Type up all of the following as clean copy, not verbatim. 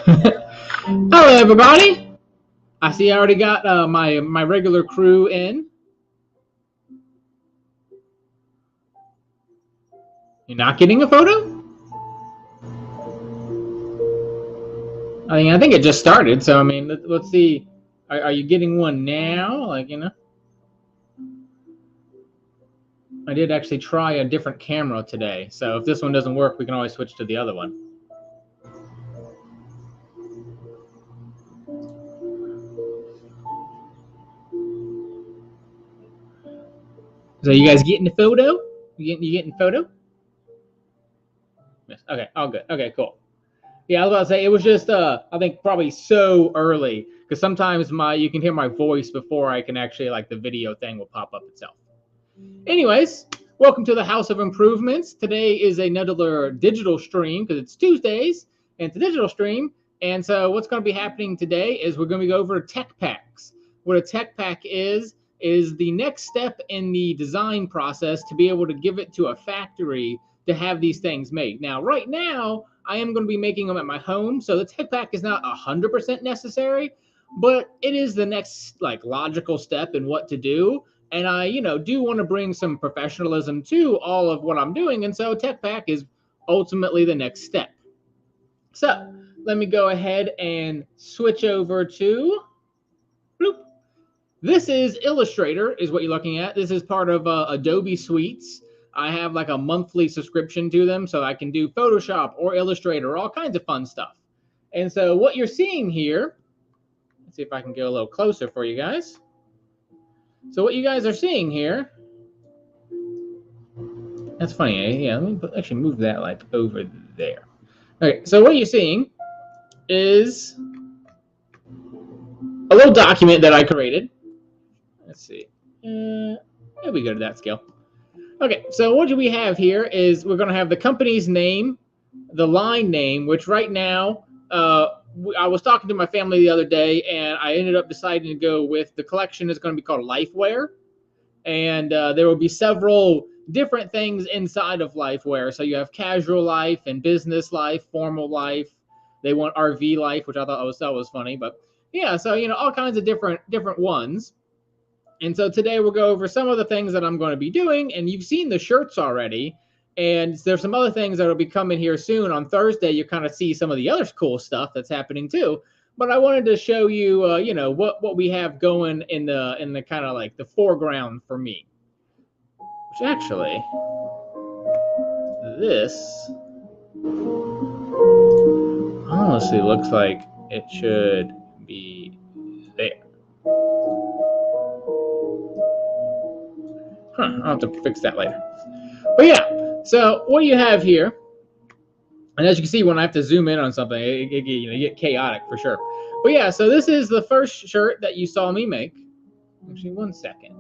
Hello, everybody. I see I already got my regular crew in. You're not getting a photo? I think it just started. So I mean, let's see. Are you getting one now? I did actually try a different camera today. So if this one doesn't work, we can always switch to the other one. So you guys getting the photo? You getting photo? Yes. Okay. All good. Okay. Cool. Yeah, I was about to say it was just I think probably so early because sometimes you can hear my voice before I can actually the video thing will pop up itself. Anyways, welcome to the House of Improvements. Today is another digital stream because it's Tuesdays and it's a digital stream. And so what's going to be happening today is we're going to go over tech packs. What a tech pack is the next step in the design process to be able to give it to a factory to have these things made. Now, right now, I am going to be making them at my home, so the tech pack is not 100% necessary, but it is the next logical step in what to do. And I, do want to bring some professionalism to all of what I'm doing, and so tech pack is ultimately the next step. So let me go ahead and switch over to bloop. This is Illustrator, is what you're looking at. This is part of Adobe Suites. I have a monthly subscription to them, so I can do Photoshop or Illustrator, all kinds of fun stuff. And so what you're seeing here, let's see if I can get a little closer for you guys. So what you guys are seeing here, that's funny, eh? Yeah, let me actually move that over there. Okay, so what you're seeing is a little document that I created. Let's see. There we go to that scale. Okay, so what do we have here is we're going to have the company's name, the line name, which right now, I was talking to my family the other day, and I ended up deciding to go with the collection is going to be called Lifewear. And there will be several different things inside of Lifewear. So you have casual life and business life, formal life. They want RV life, which I thought was funny. But yeah, so, all kinds of different ones. And so today we'll go over some of the things that I'm going to be doing. And you've seen the shirts already. And there's some other things that will be coming here soon. On Thursday, you kind of see some of the other cool stuff that's happening too. But I wanted to show you, what we have going in the kind of the foreground for me. Which actually, this honestly looks like it should be there. I'll have to fix that later. But yeah, so what you have here, and as you can see, when I have to zoom in on something, you get chaotic for sure. But yeah, so this is the first shirt that you saw me make. Actually, 1 second.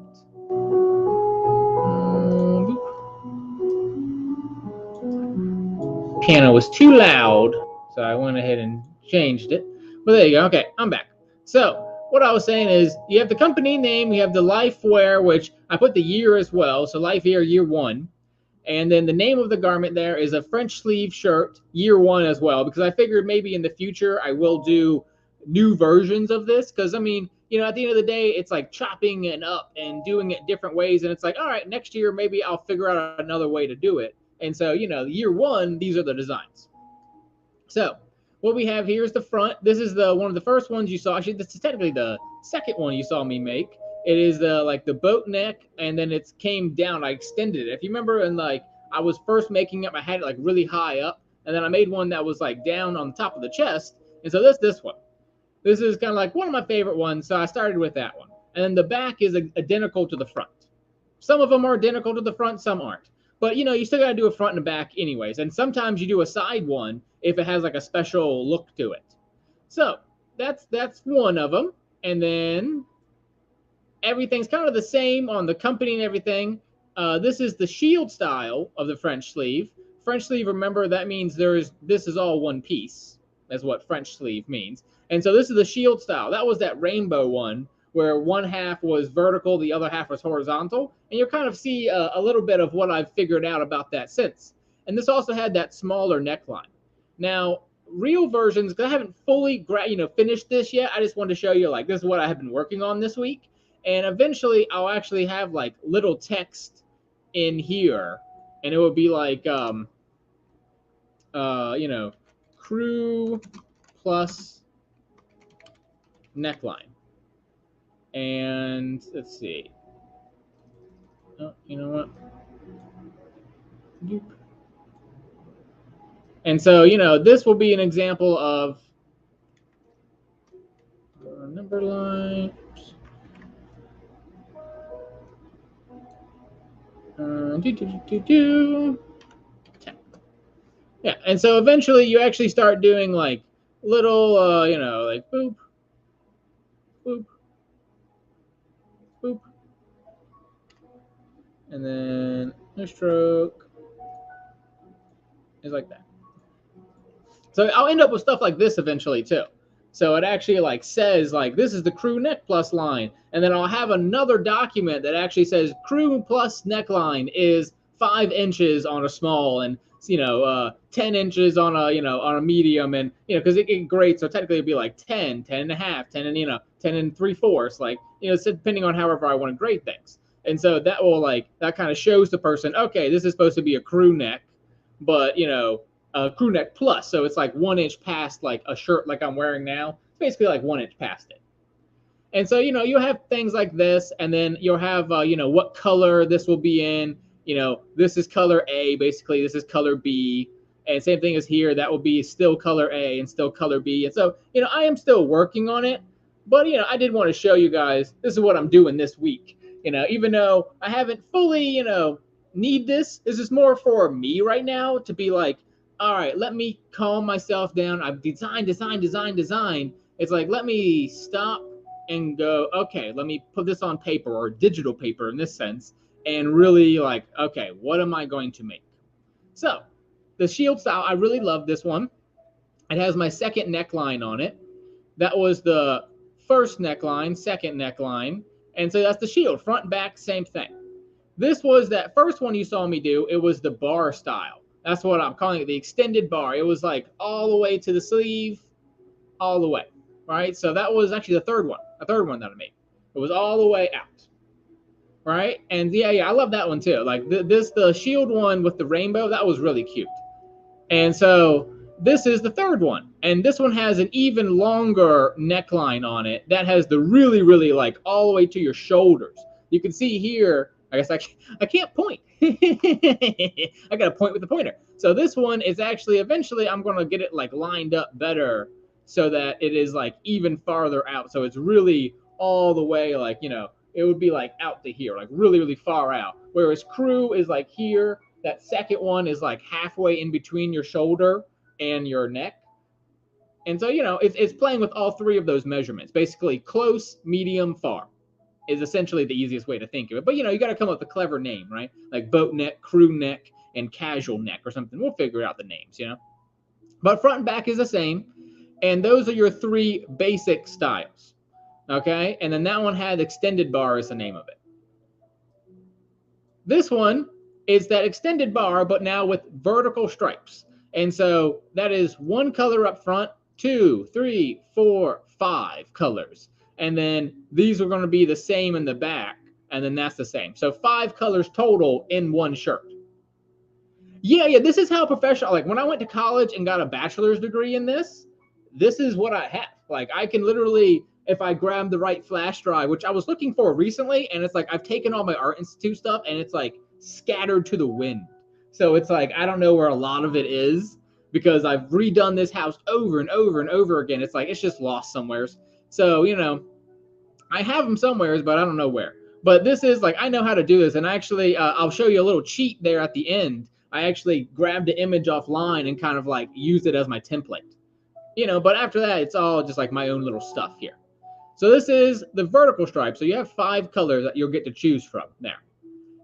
Piano was too loud, so I went ahead and changed it. But there you go. Okay, I'm back. So what I was saying is you have the company name, you have the Lifewear, which I put the year as well. So Lifewear year 1. And then the name of the garment there is a French sleeve shirt, year 1 as well, because I figured maybe in the future I will do new versions of this. Because, I mean, at the end of the day, it's like chopping it up and doing it different ways. And it's like, all right, next year maybe I'll figure out another way to do it. And so, year 1, these are the designs. So what we have here is the front. This is one of the first ones you saw. Actually, this is technically the second one you saw me make. It is the boat neck, and then it came down. I extended it. If you remember, I was first making it, I had it really high up, and then I made one that was down on the top of the chest. And so this one. This is kind of one of my favorite ones, so I started with that one. And then the back is identical to the front. Some of them are identical to the front, some aren't. But, you still got to do a front and a back anyways. And sometimes you do a side one if it has a special look to it. So that's one of them. And then everything's kind of the same on the company and everything. This is the shield style of the French sleeve. French sleeve, remember, that means this is all one piece. That's what French sleeve means. And so this is the shield style. That was that rainbow one where one half was vertical, the other half was horizontal. And you'll kind of see a little bit of what I've figured out about that since. And this also had that smaller neckline. Now, real versions, because I haven't fully finished this yet. I just wanted to show you like this is what I have been working on this week, and eventually I'll actually have like little text in here, and it will be like crew plus neckline. And let's see. Oh, you know what? And so, this will be an example of number line. Yeah, and so eventually you actually start doing like little, like boop, boop, boop, and then a stroke is like that. So I'll end up with stuff like this eventually too. So it actually like says like this is the crew neck plus line, and then I'll have another document that actually says crew plus neckline is 5 inches on a small and 10 inches on a medium, and because it grades, so technically it'd be like 10 and a half, 10 and 10 and 3/4, like depending on however I want to grade things. And so that will that kind of shows the person, okay, this is supposed to be a crew neck, but crew neck plus, so it's like 1 inch past like a shirt like I'm wearing now. It's basically like 1 inch past it. And so you'll have things like this, and then you'll have what color this will be in. This is color A, basically this is color B, and same thing as here, that will be still color A and still color B. And so I am still working on it, but I did want to show you guys this is what I'm doing this week. Even though I haven't fully need this is more for me right now to be like, all right, let me calm myself down. I've designed. It's like, let me stop and go, okay, let me put this on paper, or digital paper in this sense, and really like, okay, what am I going to make? So the shield style, I really love this one. It has my second neckline on it. That was the first neckline, second neckline. And so that's the shield, front, back, same thing. This was that first one you saw me do. It was the bar style. That's what I'm calling it, the extended bar. It was like all the way to the sleeve, all the way, right? So that was actually the third one that I made. It was all the way out, right? And yeah, I love that one too. Like the shield one with the rainbow, that was really cute. And so this is the third one. And this one has an even longer neckline on it. That has the really, really like all the way to your shoulders. You can see here, I guess I can't point. I got to point with the pointer. So this one is actually, eventually I'm going to get it like lined up better so that it is like even farther out. So it's really all the way like, it would be like out to here, like really, really far out. Whereas crew is like here. That second one is like halfway in between your shoulder and your neck. And so, it's playing with all three of those measurements, basically close, medium, far. Is essentially the easiest way to think of it. But, you got to come up with a clever name, right? Like boat neck, crew neck, and casual neck or something. We'll figure out the names, But front and back is the same. And those are your 3 basic styles, okay? And then that one had extended bar as the name of it. This one is that extended bar, but now with vertical stripes. And so that is 1 color up front, 2, 3, 4, 5 colors. And then these are going to be the same in the back, and then that's the same. So 5 colors total in 1 shirt. Yeah, this is how professional, like when I went to college and got a bachelor's degree in this is what I have. Like I can literally, if I grab the right flash drive, which I was looking for recently, and it's like I've taken all my Art Institute stuff and it's like scattered to the wind. So it's like I don't know where a lot of it is because I've redone this house over and over and over again. It's like it's just lost somewheres. So, I have them somewhere, but I don't know where. But this is like, I know how to do this. And actually, I'll show you a little cheat there at the end. I actually grabbed the image offline and kind of like used it as my template. But after that, it's all just like my own little stuff here. So this is the vertical stripe. So you have 5 colors that you'll get to choose from there.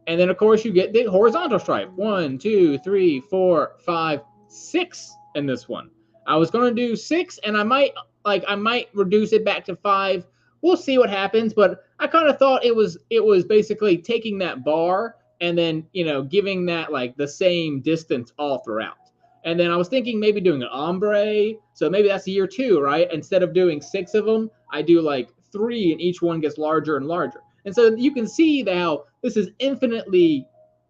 And then, of course, you get the horizontal stripe. 1, 2, 3, 4, 5, 6 in this one. I was going to do 6, and I might reduce it back to 5. We'll see what happens, but I kind of thought it was basically taking that bar and then, giving that like the same distance all throughout. And then I was thinking maybe doing an ombre. So maybe that's year 2, right? Instead of doing 6 of them, I do like 3 and each one gets larger and larger. And so you can see how this is infinitely,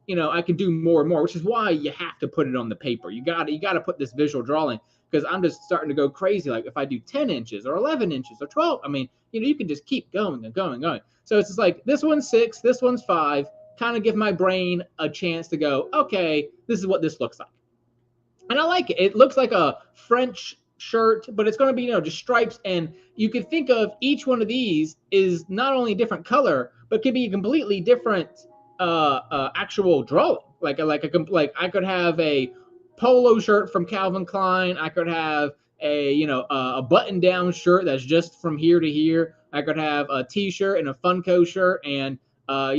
I can do more and more, which is why you have to put it on the paper. You got to put this visual drawing, because I'm just starting to go crazy. Like if I do 10 inches or 11 inches or 12, I mean, you can just keep going and going and going. So it's just like this one's 6, this one's 5, kind of give my brain a chance to go, okay, this is what this looks like. And I like it. It looks like a French shirt, but it's going to be, just stripes. And you could think of each one of these is not only a different color, but could be a completely different actual drawing. Like I could have a polo shirt from Calvin Klein. I could have a button-down shirt that's just from here to here. I could have a T-shirt and a Funko shirt and a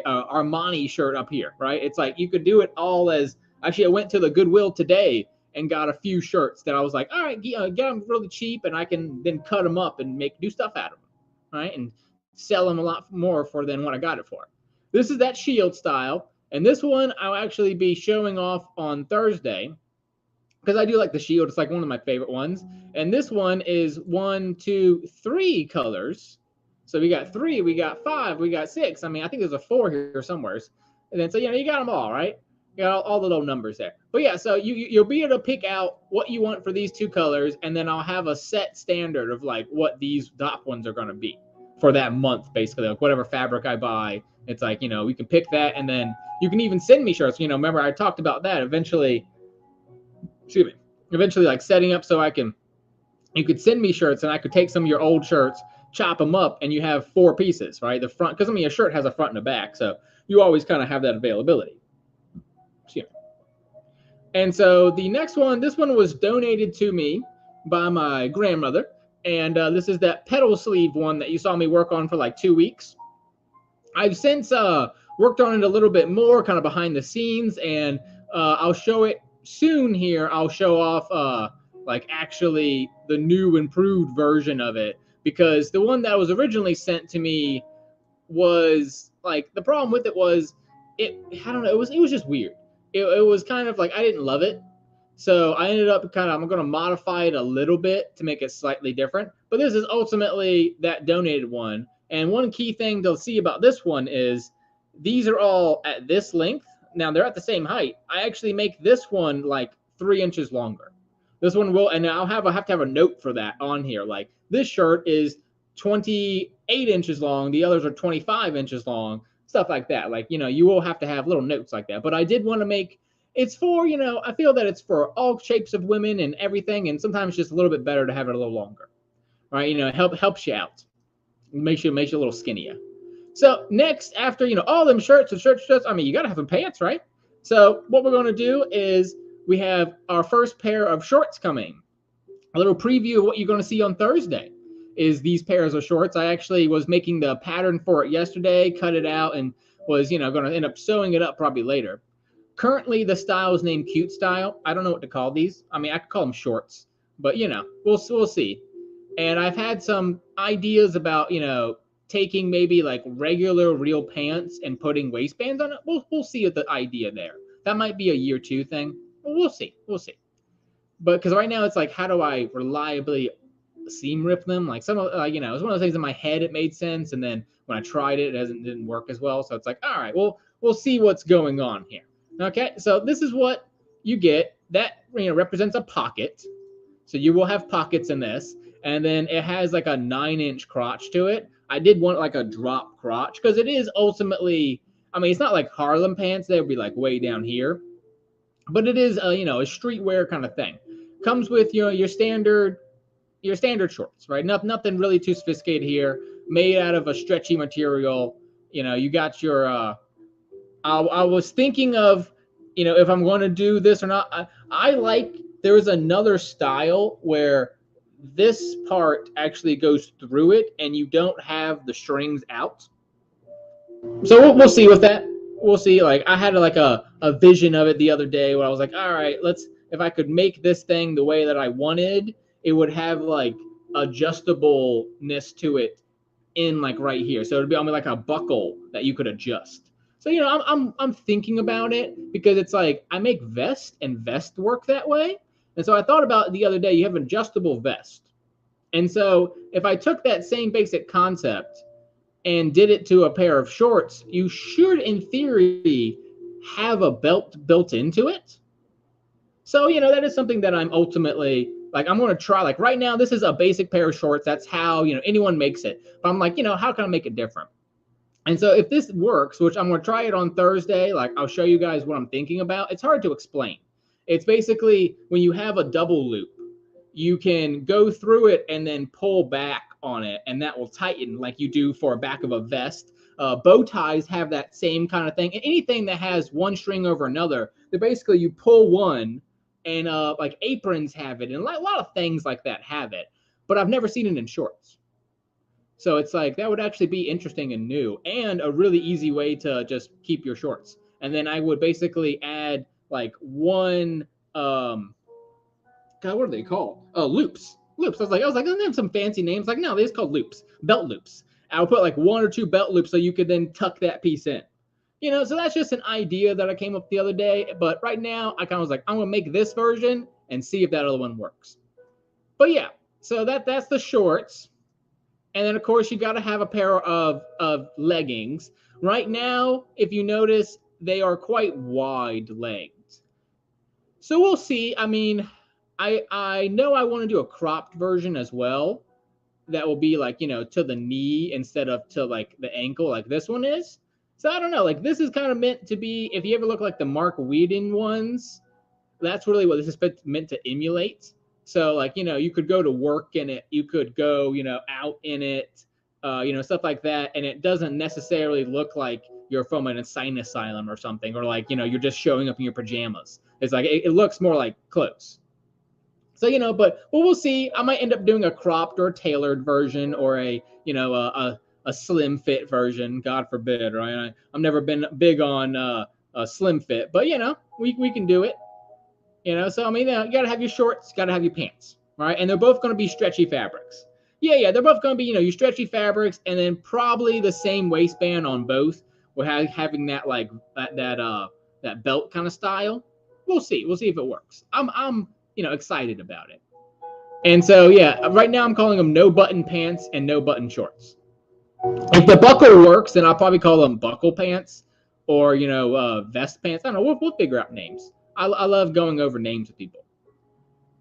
Armani shirt up here, right? It's like you could do it all as. Actually, I went to the Goodwill today and got a few shirts that I was like, all right, get them really cheap, and I can then cut them up and do stuff out of them, right? And sell them a lot more than what I got it for. This is that Shield style, and this one I'll actually be showing off on Thursday because I do like the Shield. It's like one of my favorite ones. And this one is 1, 2, 3 colors. So we got 3, we got 5, we got 6. I mean, I think there's a 4 here somewhere. And then so you got them all, right? You got all the little numbers there. But yeah, so you'll be able to pick out what you want for these 2 colors, and then I'll have a set standard of like what these top ones are going to be for that month, basically. Like whatever fabric I buy, it's like, we can pick that, and then you can even send me shirts. Remember I talked about that eventually. Eventually like setting up so you could send me shirts, and I could take some of your old shirts, chop them up, and you have 4 pieces, right? The front, because a shirt has a front and a back, so you always kind of have that availability. And so the next one, this one was donated to me by my grandmother. And this is that pedal sleeve one that you saw me work on for like 2 weeks. I've since worked on it a little bit more, kind of behind the scenes, and I'll show it soon here. I'll show off like actually the new improved version of it, because the one that was originally sent to me was like, the problem with it was I don't know, it was just weird. It was kind of like, I didn't love it. So I ended up I'm going to modify it a little bit to make it slightly different. But this is ultimately that donated one. And one key thing to see about this one is these are all at this length. Now they're at the same height. I actually make this one like 3 inches longer. This one will, and I have to have a note for that on here. Like this shirt is 28 inches long. The others are 25 inches long. Stuff like that. Like, you will have to have little notes like that. But I did want to make, it's for, I feel that it's for all shapes of women and everything. And sometimes it's just a little bit better to have it a little longer. Right? It helps you out. Makes you a little skinnier. So next, after, all them shirts and shirts, I mean, you got to have some pants, right? So what we're going to do is we have our first pair of shorts coming. A little preview of what you're going to see on Thursday is these pairs of shorts. I actually was making the pattern for it yesterday, cut it out, and was, going to end up sewing it up probably later. Currently, the style is named Cute Style. I don't know what to call these. I mean, I could call them shorts, but, we'll see. And I've had some ideas about, taking maybe like regular real pants and putting waistbands on it. We'll see the idea there. That might be a year 2 thing. We'll see. But because right now it's like, how do I reliably seam rip them? Like some, it was one of those things in my head. It made sense, and then when I tried it, didn't work as well. So it's like, all right, well, we'll see what's going on here. Okay, so this is what you get. That represents a pocket. So you will have pockets in this, and then it has like a 9-inch crotch to it. I did want like a drop crotch because it is ultimately, I mean, it's not like Harlem pants. They would be like way down here, but it is a streetwear kind of thing. Comes with your standard shorts, right? Nothing really too sophisticated here. Made out of a stretchy material. You got your. I was thinking of, if I'm going to do this or not. I like, there's another style where this part actually goes through it and you don't have the strings out. So we'll see with that. We'll see. Like I had like a vision of it the other day where I was like, all right, if I could make this thing the way that I wanted, it would have like adjustableness to it in like right here. So it'd be almost like a buckle that you could adjust. So I'm thinking about it because it's like I make vest and vest work that way. And so I thought about it the other day. You have an adjustable vest, and so if I took that same basic concept and did it to a pair of shorts, you should, in theory, have a belt built into it. So, that is something that I'm ultimately like, I'm going to try. Like right now, this is a basic pair of shorts. That's how, anyone makes it. But I'm like, how can I make it different? And so if this works, which I'm going to try it on Thursday, like I'll show you guys what I'm thinking about. It's hard to explain. It's basically when you have a double loop, you can go through it and then pull back on it, and that will tighten like you do for a back of a vest. Bow ties have that same kind of thing. And anything that has one string over another, they're basically you pull one, and like aprons have it, and a lot of things like that have it. But I've never seen it in shorts. So it's like that would actually be interesting and new, and a really easy way to just keep your shorts. And then I would basically add like one God, what are they called? Oh, loops. Loops. I was like, doesn't they have some fancy names? Like, no, they're just called loops. Belt loops. I would put like one or two belt loops so you could then tuck that piece in. So that's just an idea that I came up the other day. But right now, I kind of was like, I'm gonna make this version and see if that other one works. But yeah, so that's the shorts. And then of course you got to have a pair of leggings. Right now, if you notice, they are quite wide legged. So we'll see. I mean, I know I want to do a cropped version as well. That will be like, to the knee instead of to like the ankle like this one is. So I don't know. Like this is kind of meant to be, if you ever look like the Mark Whedon ones, that's really what this is meant to emulate. So like, you could go to work in it, you could go, out in it, stuff like that. And it doesn't necessarily look like you're from an insane asylum or something, or like, you're just showing up in your pajamas. It's like, it looks more like clothes. So, but we'll see. I might end up doing a cropped or tailored version, or a slim fit version. God forbid, right? I've never been big on a slim fit, but we can do it. So I mean, you gotta have your shorts, gotta have your pants, right? And they're both gonna be stretchy fabrics. Yeah, they're both gonna be, your stretchy fabrics, and then probably the same waistband on both. We're having that like that belt kind of style. We'll see if it works. I'm excited about it. And so yeah, right now I'm calling them no button pants and no button shorts. If the buckle works, then I'll probably call them buckle pants or vest pants. I don't know. We'll figure out names. I love going over names with people.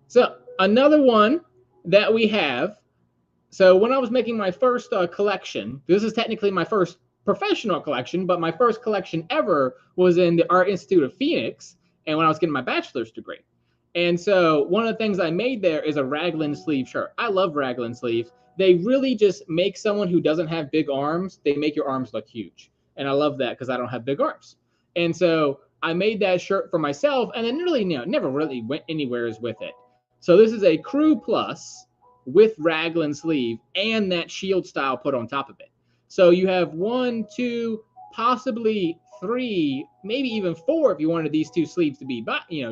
So another one that we have. So when I was making my first collection, this is technically my first professional collection, but my first collection ever was in the Art Institute of Phoenix, and when I was getting my bachelor's degree. And so one of the things I made there is a raglan sleeve shirt. I love raglan sleeves. They really just make someone who doesn't have big arms, they make your arms look huge. And I love that because I don't have big arms. And so I made that shirt for myself, and then really, never really went anywhere with it. So this is a Crew Plus with raglan sleeve and that shield style put on top of it. So you have 1, 2, possibly 3, maybe even 4 if you wanted these two sleeves to be,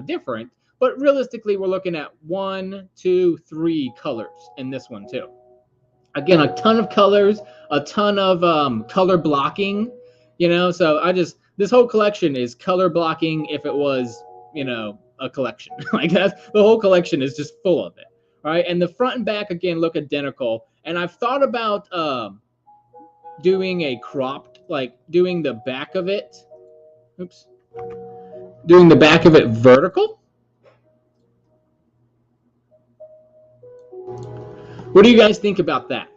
different. But realistically, we're looking at 1, 2, 3 colors in this one too. Again, a ton of colors, a ton of color blocking. So this whole collection is color blocking. If it was, a collection like that, the whole collection is just full of it. Right, and the front and back again look identical. And I've thought about doing a cropped, like doing the back of it. Oops. Doing the back of it vertical. What do you guys think about that?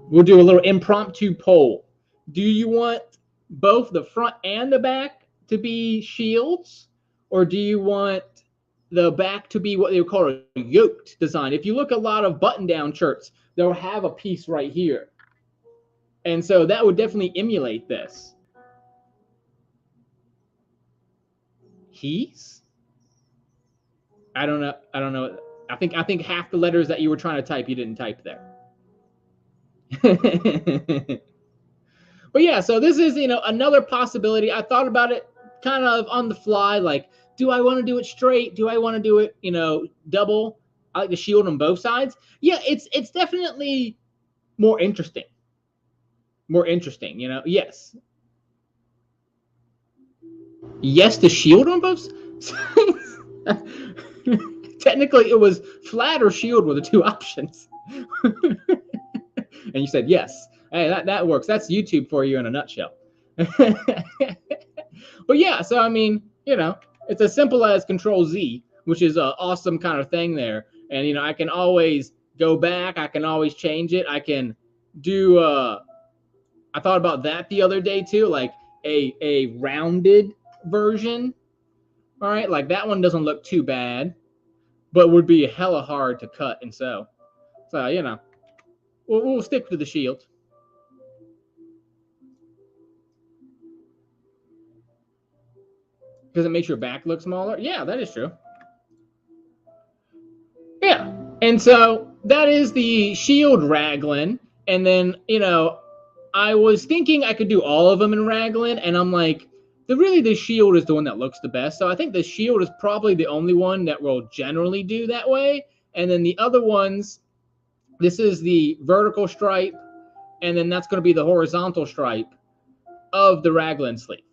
We'll do a little impromptu poll. Do you want both the front and the back to be shields, or do you want the back to be what they would call a yoked design? If you look at a lot of button-down shirts, they'll have a piece right here. And so that would definitely emulate this. Keys? I don't know. I think half the letters that you were trying to type, you didn't type there. But yeah, so this is, another possibility. I thought about it kind of on the fly, like, do I want to do it straight? Do I want to do it, double? I like the shield on both sides. Yeah, it's definitely more interesting. Yes. yes, the shield on both sides. Technically, it was flat or shield were the two options. And you said yes. Hey, that works. That's YouTube for you in a nutshell. But yeah, so I mean, it's as simple as Control Z, which is an awesome kind of thing there. And I can always go back. I can always change it. I can do. I thought about that the other day too, like a rounded version. All right, like that one doesn't look too bad, but would be hella hard to cut and sew. So we'll stick to the shield. Because it makes your back look smaller. Yeah, that is true. Yeah, and so that is the shield raglan, and then I was thinking I could do all of them in raglan, and I'm like, the shield is the one that looks the best. So I think the shield is probably the only one that will generally do that way. And then the other ones, this is the vertical stripe, and then that's going to be the horizontal stripe of the raglan sleeve.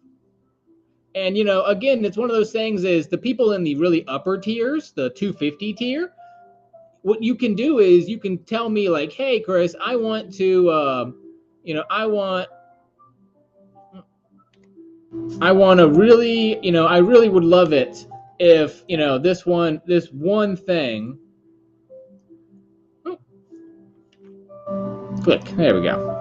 And again, it's one of those things is the people in the really upper tiers, the 250 tier, what you can do is you can tell me like, hey, Chris, I want to, I want to really, I really would love it if, this one thing, click, there we go.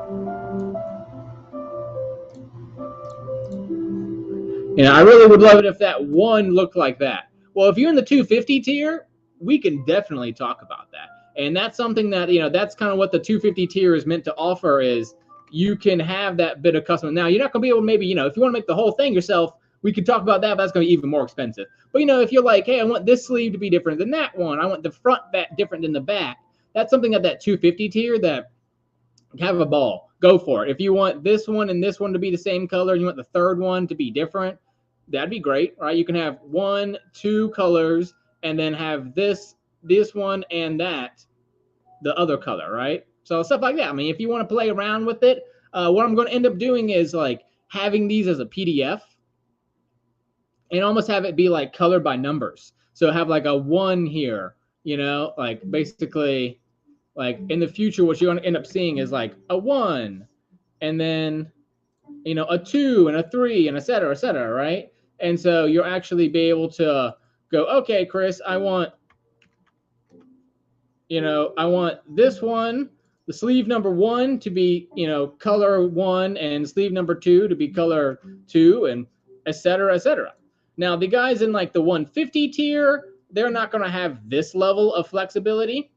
I really would love it if that one looked like that. Well, if you're in the 250 tier, we can definitely talk about that. And that's something that, that's kind of what the 250 tier is meant to offer is you can have that bit of custom. Now, you're not going to be able to maybe, if you want to make the whole thing yourself, we could talk about that, but that's going to be even more expensive. But, if you're like, hey, I want this sleeve to be different than that one. I want the front back different than the back. That's something at that 250 tier that have a ball. Go for it. If you want this one and this one to be the same color, and you want the third one to be different, that'd be great, right? You can have 1, 2 colors and then have this one and that, the other color, right? So stuff like that. I mean, if you want to play around with it, what I'm going to end up doing is like having these as a PDF and almost have it be like colored by numbers. So have like a 1 here, like basically like in the future, what you're going to end up seeing is like a 1 and then, a 2 and a 3 and et cetera, right? And so you'll actually be able to go, okay, Chris, I want this one, the sleeve number 1 to be, color 1 and sleeve number 2 to be color 2 and et cetera. Now, the guys in like the 150 tier, they're not going to have this level of flexibility.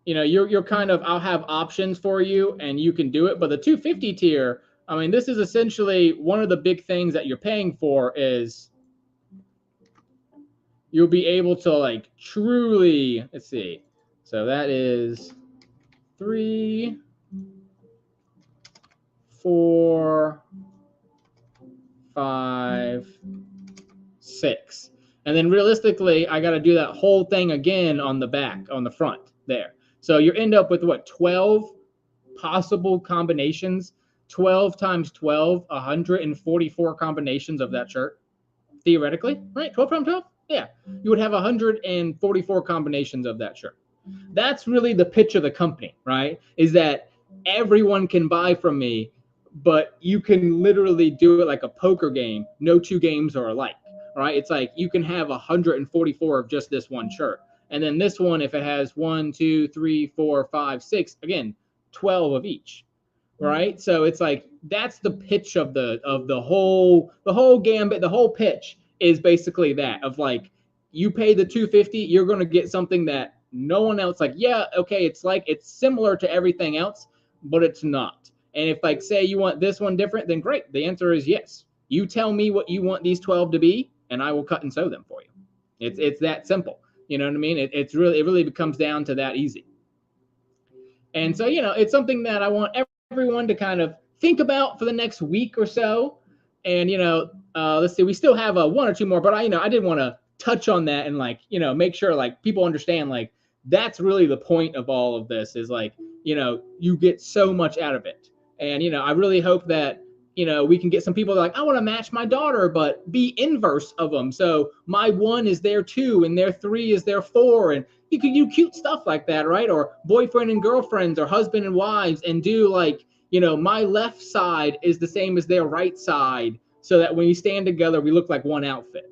You're kind of, I'll have options for you and you can do it. But the 250 tier, I mean, this is essentially one of the big things that you're paying for is you'll be able to like truly, let's see. So that is 3, 4, 5, 6. And then realistically, I got to do that whole thing again on the back, on the front there. So you end up with what, 12 possible combinations, 12 times 12, 144 combinations of that shirt, theoretically, right? 12 times 12? Yeah, you would have 144 combinations of that shirt. That's really the pitch of the company, right? Is that everyone can buy from me, but you can literally do it like a poker game. No 2 games are alike, right? It's like you can have 144 of just this one shirt. And then this one, if it has 1, 2, 3, 4, 5, 6, again, 12 of each, right? So it's like that's the pitch of the whole gambit. The whole pitch is basically that of like you pay the $250, you're going to get something that no one else. Like, yeah, okay, it's similar to everything else, but it's not. And if like say you want this one different, then great. The answer is yes. You tell me what you want these 12 to be, and I will cut and sew them for you. It's that simple. You know what I mean? It really becomes down to that easy. And so, it's something that I want everyone to kind of think about for the next week or so. And, let's see, we still have 1 or 2 more, but I did want to touch on that and like, make sure like people understand like that's really the point of all of this is like, you get so much out of it. And, I really hope that you know, we can get some people that are like, I want to match my daughter, but be inverse of them. So my 1 is their 2 and their 3 is their 4. And you could do cute stuff like that, right? Or boyfriend and girlfriends or husband and wives, and do like, you know, my left side is the same as their right side, so that when you stand together, we look like one outfit.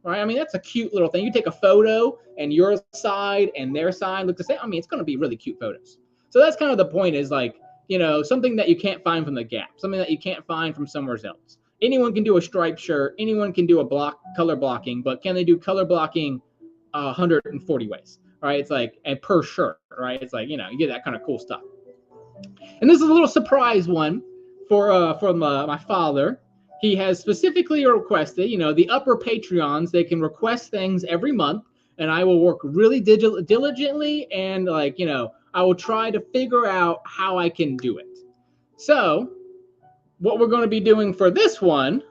Right? I mean, that's a cute little thing. You take a photo and your side and their side look the same. I mean, it's going to be really cute photos. So that's kind of the point, is like, you know, something that you can't find from the Gap, something that you can't find from somewhere else. Anyone can do a striped shirt. Anyone can do a color blocking, but can they do color blocking 140 ways? Right? It's like, and per shirt, right? It's like, you know, you get that kind of cool stuff. And this is a little surprise one from my father. He has specifically requested, you know, the upper Patreons, they can request things every month, and I will work really diligently, and like, you know, I will try to figure out how I can do it. So what we're going to be doing for this one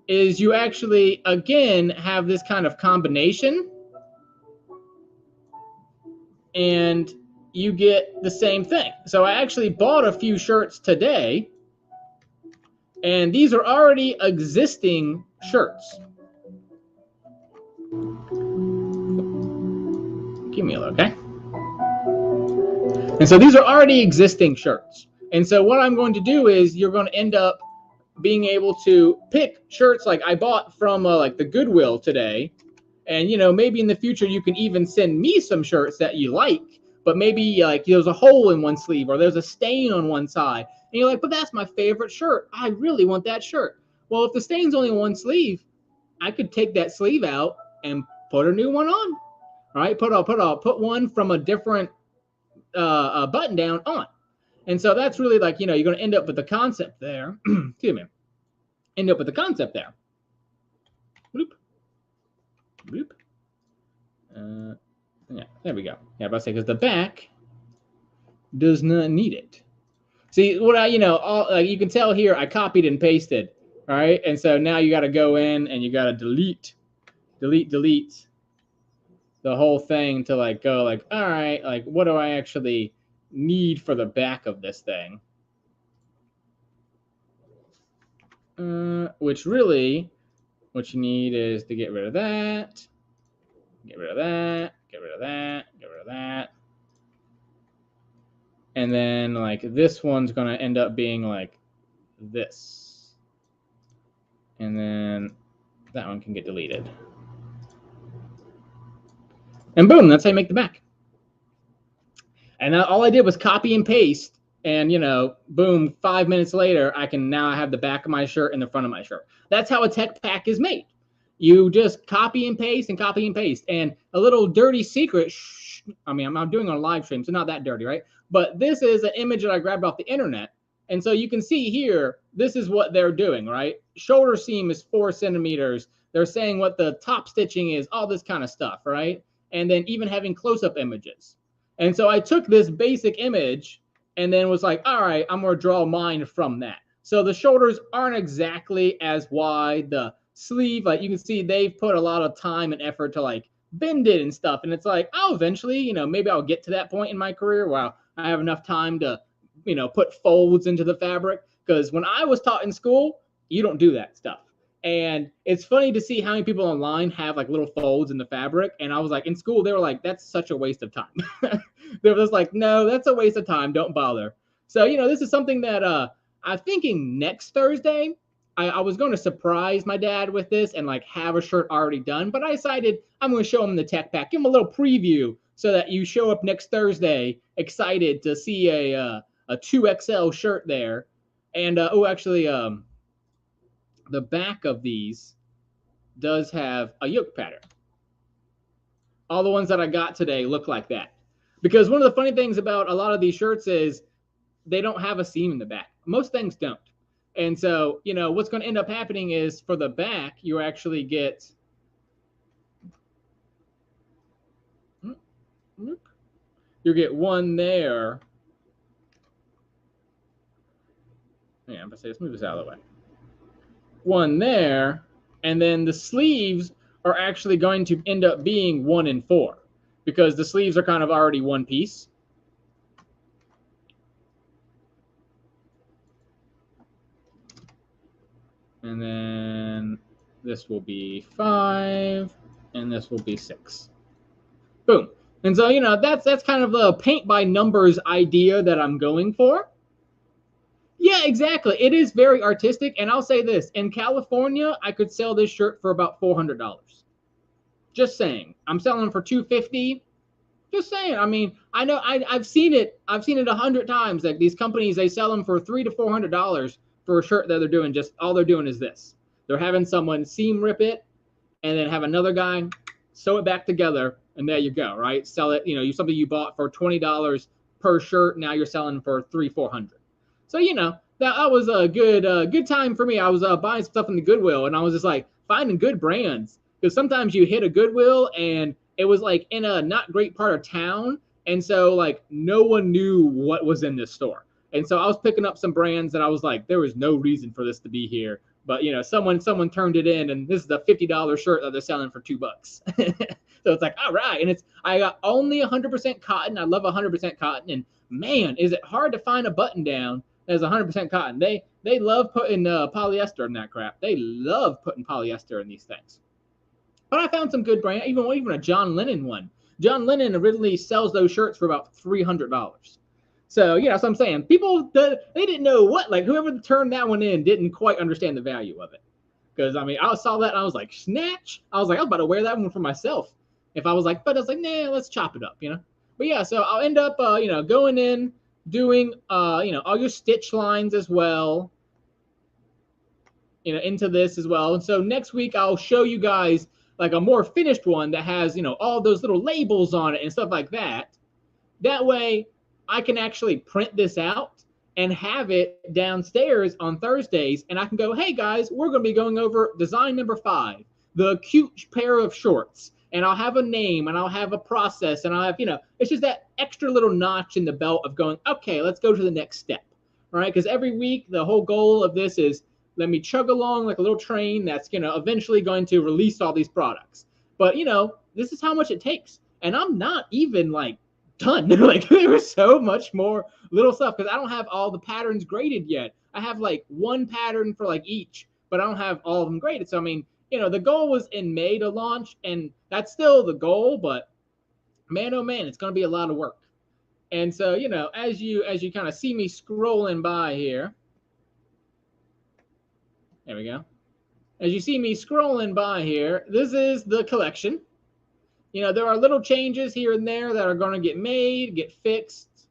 is you actually, again, have this kind of combination, and you get the same thing. So I actually bought a few shirts today, and these are already existing shirts. Give me a look, okay? And so these are already existing shirts. And so what I'm going to do is, you're going to end up being able to pick shirts like I bought from like the Goodwill today. And, you know, maybe in the future you can even send me some shirts that you like, but maybe like there's a hole in one sleeve or there's a stain on one side. And you're like, but that's my favorite shirt. I really want that shirt. Well, if the stain's only on one sleeve, I could take that sleeve out and put a new one on, right? Put one from a different button down on. And so that's really like, you know, you're going to end up with the concept there. Excuse me. End up with the concept there. Bloop. Bloop. Yeah, there we go. Yeah, but I say, because the back does not need it. See, what I, you know, like you can tell here, I copied and pasted, all right? And so now you got to go in and you got to delete the whole thing to like go like, all right, like what do I actually need for the back of this thing? Which really, what you need is to get rid of that, get rid of that, get rid of that, get rid of that. And then like this one's going to end up being like this. And then that one can get deleted. And boom, that's how you make the back. And all I did was copy and paste, and, you know, boom, 5 minutes later, I can now have the back of my shirt and the front of my shirt. That's how a tech pack is made. You just copy and paste and copy and paste. And a little dirty secret, I mean, I'm doing it on a live stream, so not that dirty, right? But this is an image that I grabbed off the internet. And so you can see here, this is what they're doing, right? Shoulder seam is 4 centimeters. They're saying what the top stitching is, all this kind of stuff, right? And then even having close-up images. And so I took this basic image and then was like, all right, I'm going to draw mine from that. So the shoulders aren't exactly as wide. The sleeve, like you can see, they've put a lot of time and effort to like bend it and stuff. And it's like, oh, eventually, you know, maybe I'll get to that point in my career where I have enough time to, you know, put folds into the fabric. Because when I was taught in school, you don't do that stuff. And it's funny to see how many people online have like little folds in the fabric. And I was like, in school, they were like, that's such a waste of time. They were just like, no, that's a waste of time. Don't bother. So, you know, this is something that I'm thinking next Thursday, I was going to surprise my dad with this and like have a shirt already done. But I decided I'm going to show him the tech pack, give him a little preview so that you show up next Thursday excited to see a 2XL shirt there. And, the back of these does have a yoke pattern. All the ones that I got today look like that. Because one of the funny things about a lot of these shirts is they don't have a seam in the back. Most things don't. And so, you know, what's going to end up happening is for the back, you actually get, you get one there. Yeah, I'm going to say, let's move this out of the way. One there, and then the sleeves are actually going to end up being 1 and 4 because the sleeves are kind of already one piece. And then this will be 5, and this will be 6. Boom. And so, that's kind of the paint by numbers idea that I'm going for. Yeah, exactly. It is very artistic. And I'll say this, in California, I could sell this shirt for about $400. Just saying. I'm selling them for $250. Just saying. I mean, I know I've seen it. I've seen it 100 times. Like these companies, they sell them for $300 to $400 for a shirt that they're doing. Just all they're doing is this. They're having someone seam rip it, and then have another guy sew it back together, and there you go. Right? Sell it. Something you bought for $20 per shirt. Now you're selling for $300-400. So that was a good time for me. I was buying stuff in the Goodwill, and I was just like finding good brands, because sometimes you hit a Goodwill and it was like in a not great part of town, and so like no one knew what was in this store. And so I was picking up some brands that I was like, there was no reason for this to be here, but someone turned it in, and this is a $50 shirt that they're selling for $2. So it's like, all right. And I got only 100% cotton. I love 100% cotton, and man, is it hard to find a button down that's 100% cotton. They love putting polyester in that crap. They love putting polyester in these things. But I found some good brand, even a John Lennon one. John Lennon originally sells those shirts for about $300. So, so I'm saying people, they didn't know what, like whoever turned that one in didn't quite understand the value of it. Because, I mean, I saw that and I was like, snatch. I was about to wear that one for myself. If I was like, but I was like, nah, let's chop it up, But yeah, so I'll end up, going in, doing, all your stitch lines as well, into this as well. And so next week, I'll show you guys like a more finished one that has, all those little labels on it and stuff like that. That way I can actually print this out and have it downstairs on Thursdays. And I can go, hey guys, we're going to be going over design number 5, the cute pair of shorts. And I'll have a name, and I'll have a process, and I'll have, it's just that extra little notch in the belt of going, okay, let's go to the next step, right? Because every week, the whole goal of this is, let me chug along like a little train that's, eventually going to release all these products. But, this is how much it takes. And I'm not even like done. Like there was so much more little stuff, because I don't have all the patterns graded yet. I have like one pattern for like each, but I don't have all of them graded. So, I mean, the goal was in May to launch, and that's still the goal, but man, oh man, it's going to be a lot of work. And so, as you kind of see me scrolling by here, there we go. As you see me scrolling by here, this is the collection. There are little changes here and there that are going to get made, get fixed.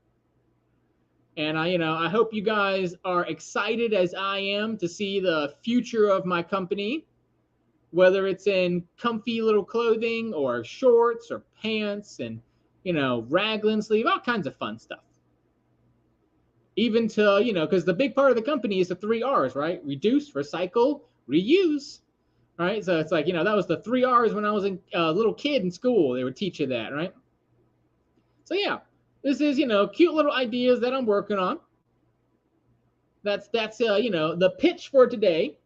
And I hope you guys are excited as I am to see the future of my company, whether it's in comfy little clothing or shorts or pants and, raglan sleeve, all kinds of fun stuff. Even to, because the big part of the company is the 3 R's, right? Reduce, recycle, reuse, right? So it's like, that was the 3 R's when I was a little kid in school. They would teach you that, right? So yeah, this is, cute little ideas that I'm working on. That's the pitch for today.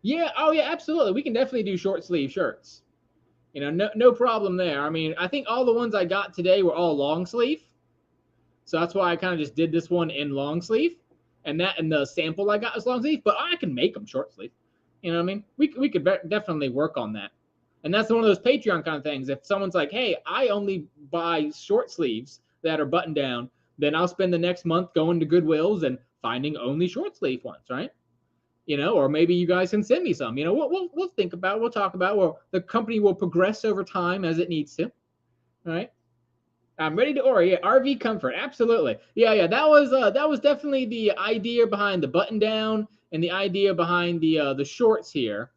Yeah, oh yeah, absolutely. We can definitely do short sleeve shirts. No problem there. I mean, I think all the ones I got today were all long sleeve. So that's why I kind of just did this one in long sleeve, and the sample I got is long sleeve, but I can make them short sleeve. You know what I mean? We could definitely work on that. And that's one of those Patreon kind of things. If someone's like, hey, I only buy short sleeves that are buttoned down, then I'll spend the next month going to Goodwills and finding only short sleeve ones, right? Or maybe you guys can send me some. We'll think about it. We'll talk about it. Well, the company will progress over time as it needs to. All right. I'm ready to order. Yeah, RV comfort, absolutely. Yeah. That was definitely the idea behind the button down, and the idea behind the shorts here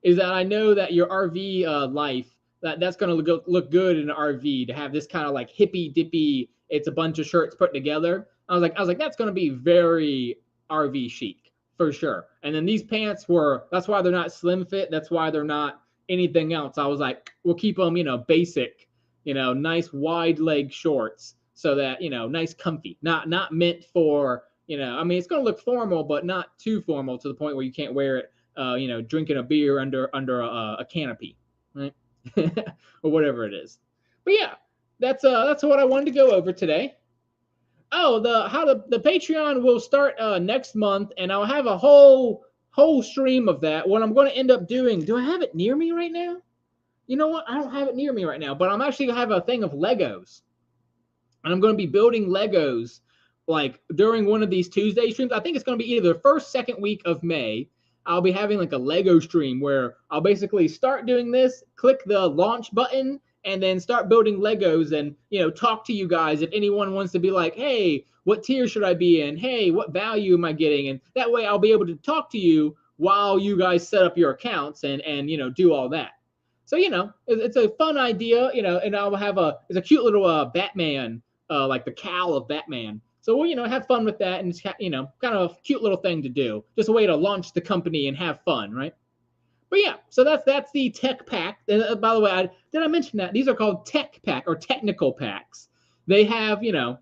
is that I know that your RV life, that's going to look good in an RV, to have this kind of like hippy dippy. It's a bunch of shirts put together. I was like that's going to be very RV chic for sure. And then these pants that's why they're not slim fit. That's why they're not anything else. I was like, we'll keep them, basic. Nice wide leg shorts, so that, nice comfy, not meant for, I mean, it's going to look formal, but not too formal to the point where you can't wear it, drinking a beer under a canopy, right? Or whatever it is. But yeah, that's what I wanted to go over today. Oh, the Patreon will start next month, and I'll have a whole stream of that. What I'm going to end up doing. Do I have it near me right now? You know what? I don't have it near me right now, but I'm actually going to have a thing of Legos. And I'm going to be building Legos like during one of these Tuesday streams. I think it's going to be either the first, second week of May. I'll be having like a Lego stream where I'll basically start doing this, click the launch button, and then start building Legos and, you know, talk to you guys if anyone wants to be like, hey, what tier should I be in? Hey, what value am I getting? And that way I'll be able to talk to you while you guys set up your accounts and you know, do all that. So, you know, it's a fun idea, you know, and I'll have it's a cute little Batman, like the cowl of Batman. So we'll, you know, have fun with that, and it's, you know, kind of a cute little thing to do. Just a way to launch the company and have fun, right? But yeah, so that's the tech pack. By the way, did I mention that these are called tech pack or technical packs? They have, you know,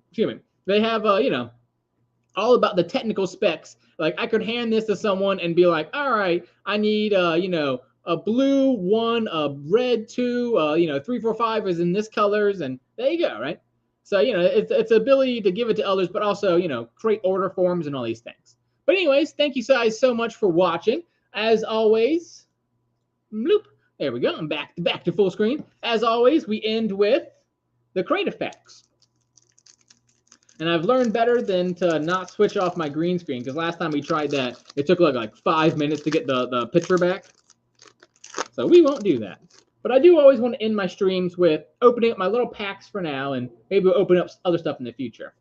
excuse me, they have, you know, all about the technical specs. Like I could hand this to someone and be like, all right, I need, you know, a blue 1, a red 2, you know, 3, 4, 5 is in this colors, and there you go, right? So, you know, it's ability to give it to others, but also, you know, create order forms and all these things. But anyways, thank you guys so much for watching. As always, bloop, there we go. I'm back to full screen. As always, we end with the crate effects. And I've learned better than to not switch off my green screen, because last time we tried that, it took like 5 minutes to get the picture back. So we won't do that. But I do always want to end my streams with opening up my little packs for now, and maybe we'll open up other stuff in the future.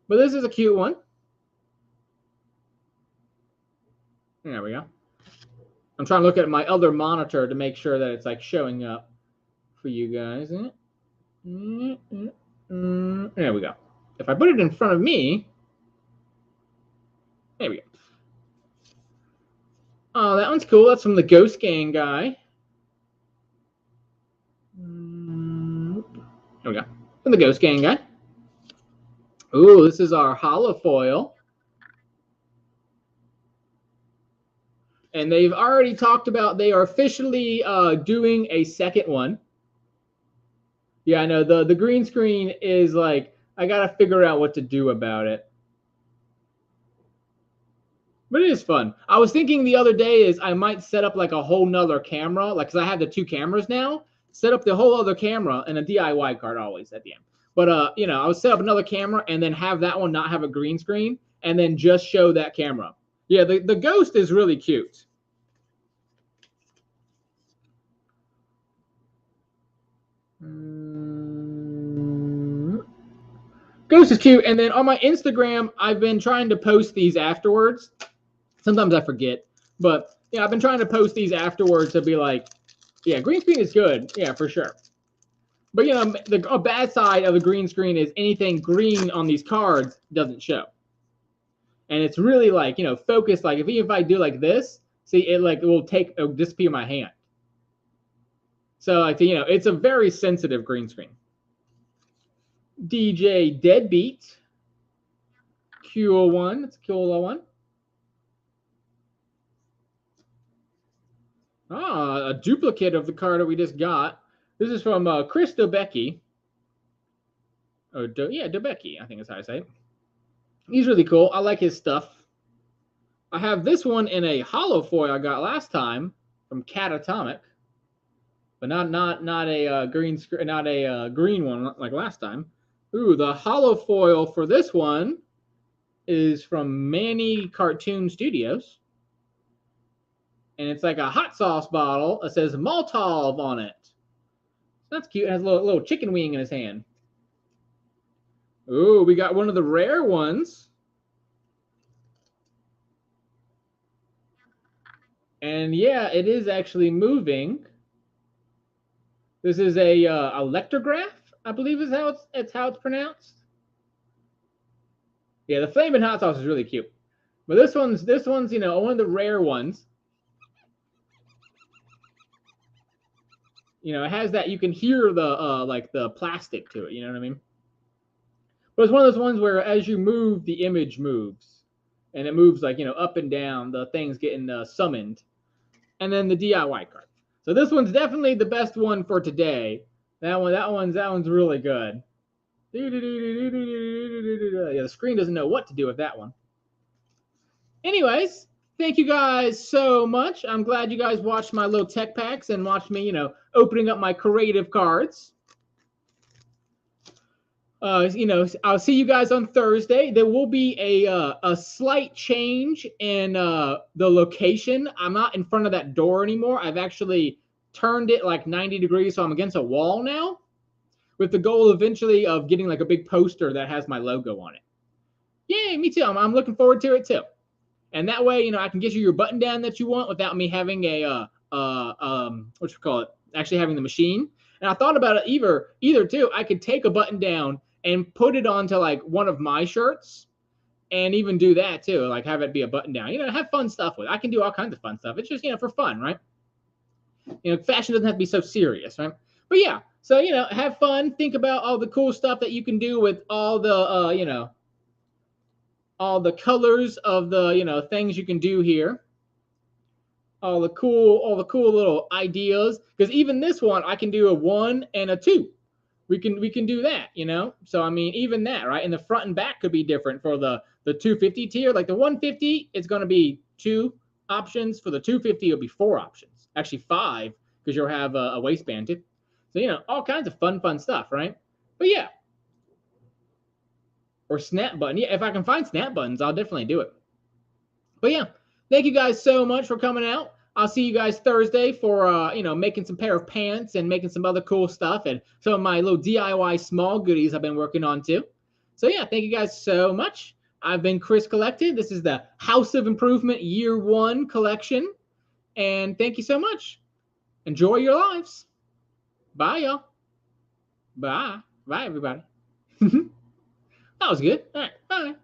But this is a cute one. There we go. I'm trying to look at my other monitor to make sure that it's like showing up for you guys. There we go. If I put it in front of me, there we go. Oh, that one's cool. That's from the Ghost Gang guy. There we go. From the Ghost Gang guy. Ooh, this is our holofoil. And they've already talked about they are officially doing a second one. Yeah, I know the green screen is like, I got to figure out what to do about it. But it is fun. I was thinking the other day is I might set up like a whole nother camera, like, because I have the 2 cameras now, set up the whole other camera and a DIY card always at the end. But, you know, I would set up another camera and then have that one not have a green screen and then just show that camera. Yeah, the Ghost is really cute. Ghost is cute. And then on my Instagram, I've been trying to post these afterwards. Sometimes I forget, but yeah, I've been trying to post these afterwards to be like, yeah, green screen is good. Yeah, for sure. But, you know, the bad side of the green screen is anything green on these cards doesn't show. And it's really like, you know, focused. Like if I do like this, see, it like will disappear my hand. So like, you know, it's a very sensitive green screen. DJ Deadbeat. Q01. It's Q01. Ah, a duplicate of the card that we just got. This is from Chris Dobecki. Oh, yeah, Dobecki, I think is how I say it. He's really cool. I like his stuff. I have this one in a holofoil I got last time from Catatomic, but not a green screen, not a green one like last time. Ooh, the holofoil for this one is from Manny Cartoon Studios. And it's like a hot sauce bottle. It says Molotov on it. That's cute. It has a little chicken wing in his hand. Ooh, we got one of the rare ones. And yeah, it is actually moving. This is a electrograph, I believe is how it's pronounced. Yeah, the flaming hot sauce is really cute. But this one's you know, one of the rare ones. You know, it has that, you can hear the like the plastic to it, you know what I mean? But it's one of those ones where as you move, the image moves. And it moves like, you know, up and down, the thing's getting summoned. And then the DIY card. So this one's definitely the best one for today. That one's really good. Yeah, the screen doesn't know what to do with that one. Anyways, thank you guys so much. I'm glad you guys watched my little tech packs and watched me, opening up my creative cards. I'll see you guys on Thursday. There will be a slight change in the location. I'm not in front of that door anymore. I've actually turned it like 90 degrees, so I'm against a wall now, with the goal eventually of getting like a big poster that has my logo on it. Yay, me too. I'm looking forward to it too. And that way, I can get you your button down that you want without me having what you call it, actually having the machine. And I thought about it either too. I could take a button down and put it onto like one of my shirts, and even do that too, like have it be a button down. Have fun stuff with it. I can do all kinds of fun stuff. It's just for fun, right? Fashion doesn't have to be so serious, right? But yeah, so have fun. Think about all the cool stuff that you can do with all the all the colors of the things you can do here. All the cool little ideas, because even this one I can do a 1 and a 2. We can do that, so I mean, even that, right? And the front and back could be different for the 250 tier. Like the 150, it's going to be 2 options. For the 250, it'll be 4 options, actually 5, because you'll have a waistband too. So all kinds of fun stuff, right? But yeah, or snap button. Yeah, if I can find snap buttons, I'll definitely do it. But yeah, thank you guys so much for coming out. I'll see you guys Thursday for making some pair of pants and making some other cool stuff, and some of my little DIY small goodies I've been working on too. So yeah, thank you guys so much. I've been Chris Collected. This is the House of Improvement Year 1 collection, and thank you so much. Enjoy your lives. Bye, y'all. Bye. Bye, everybody. That was good. All right. Bye.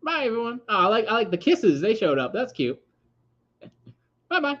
Bye, everyone. Oh, I like the kisses. They showed up. That's cute. Bye-bye.